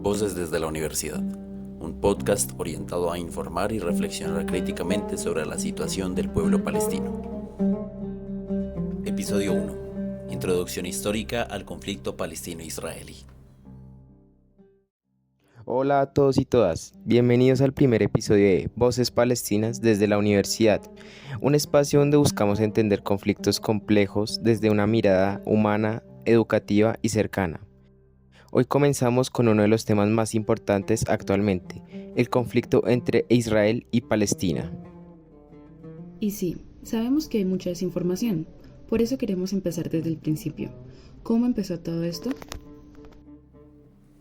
Voces desde la Universidad, un podcast orientado a informar y reflexionar críticamente sobre la situación del pueblo palestino. Episodio 1. Introducción histórica al conflicto palestino-israelí. Hola a todos y todas, bienvenidos al primer episodio de Voces Palestinas desde la Universidad, un espacio donde buscamos entender conflictos complejos desde una mirada humana, educativa y cercana. Hoy comenzamos con uno de los temas más importantes actualmente, el conflicto entre Israel y Palestina. Y sí, sabemos que hay mucha desinformación, por eso queremos empezar desde el principio. ¿Cómo empezó todo esto?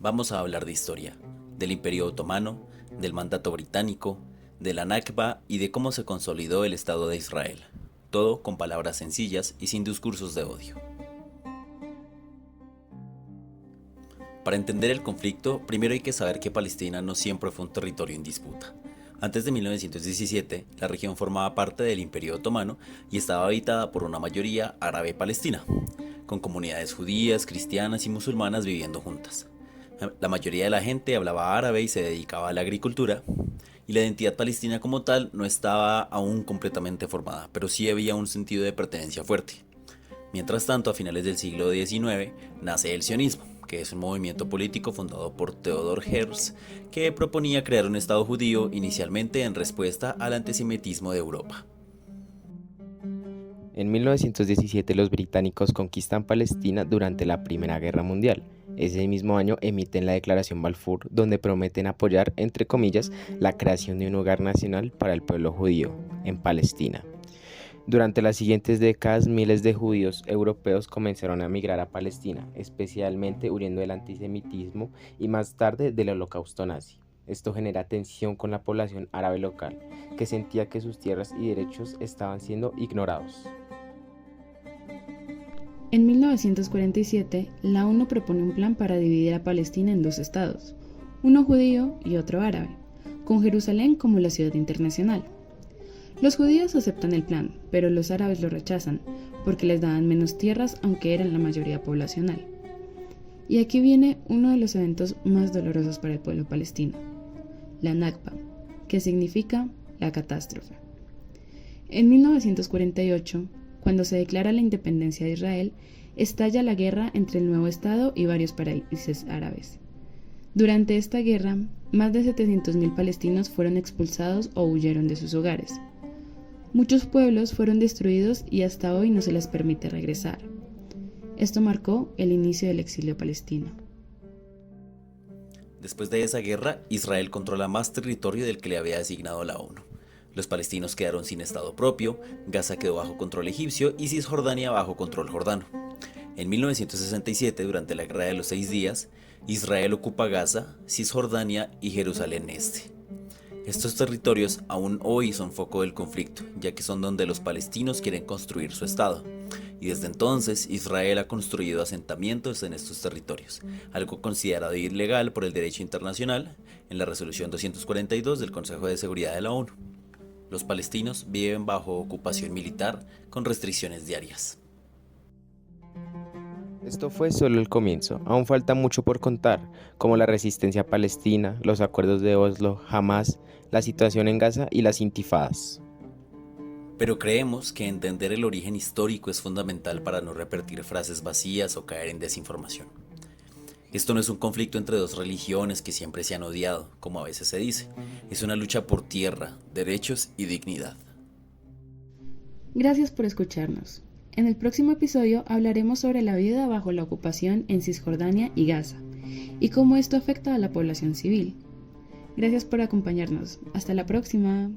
Vamos a hablar de historia, del Imperio Otomano, del mandato británico, de la Nakba y de cómo se consolidó el Estado de Israel. Todo con palabras sencillas y sin discursos de odio. Para entender el conflicto, primero hay que saber que Palestina no siempre fue un territorio en disputa. Antes de 1917, la región formaba parte del Imperio Otomano y estaba habitada por una mayoría árabe palestina, con comunidades judías, cristianas y musulmanas viviendo juntas. La mayoría de la gente hablaba árabe y se dedicaba a la agricultura, y la identidad palestina como tal no estaba aún completamente formada, pero sí había un sentido de pertenencia fuerte. Mientras tanto, a finales del siglo XIX, nace el sionismo, que es un movimiento político fundado por Theodor Herzl, que proponía crear un Estado judío inicialmente en respuesta al antisemitismo de Europa. En 1917 los británicos conquistan Palestina durante la Primera Guerra Mundial. Ese mismo año emiten la Declaración Balfour, donde prometen apoyar, entre comillas, la creación de un hogar nacional para el pueblo judío en Palestina. Durante las siguientes décadas, miles de judíos europeos comenzaron a migrar a Palestina, especialmente huyendo del antisemitismo y más tarde del holocausto nazi. Esto genera tensión con la población árabe local, que sentía que sus tierras y derechos estaban siendo ignorados. En 1947, la ONU propone un plan para dividir a Palestina en dos estados, uno judío y otro árabe, con Jerusalén como la ciudad internacional. Los judíos aceptan el plan, pero los árabes lo rechazan, porque les daban menos tierras aunque eran la mayoría poblacional. Y aquí viene uno de los eventos más dolorosos para el pueblo palestino, la Nakba, que significa la catástrofe. En 1948, cuando se declara la independencia de Israel, estalla la guerra entre el nuevo Estado y varios países árabes. Durante esta guerra, más de 700.000 palestinos fueron expulsados o huyeron de sus hogares. Muchos pueblos fueron destruidos y hasta hoy no se les permite regresar. Esto marcó el inicio del exilio palestino. Después de esa guerra, Israel controla más territorio del que le había asignado la ONU. Los palestinos quedaron sin estado propio, Gaza quedó bajo control egipcio y Cisjordania bajo control jordano. En 1967, durante la Guerra de los 6 días, Israel ocupa Gaza, Cisjordania y Jerusalén Este. Estos territorios aún hoy son foco del conflicto, ya que son donde los palestinos quieren construir su estado. Y desde entonces Israel ha construido asentamientos en estos territorios, algo considerado ilegal por el derecho internacional en la resolución 242 del Consejo de Seguridad de la ONU. Los palestinos viven bajo ocupación militar con restricciones diarias. Esto fue solo el comienzo, aún falta mucho por contar, como la resistencia palestina, los acuerdos de Oslo, Hamás, la situación en Gaza y las intifadas. Pero creemos que entender el origen histórico es fundamental para no repetir frases vacías o caer en desinformación. Esto no es un conflicto entre dos religiones que siempre se han odiado, como a veces se dice. Es una lucha por tierra, derechos y dignidad. Gracias por escucharnos. En el próximo episodio hablaremos sobre la vida bajo la ocupación en Cisjordania y Gaza, y cómo esto afecta a la población civil. Gracias por acompañarnos. Hasta la próxima.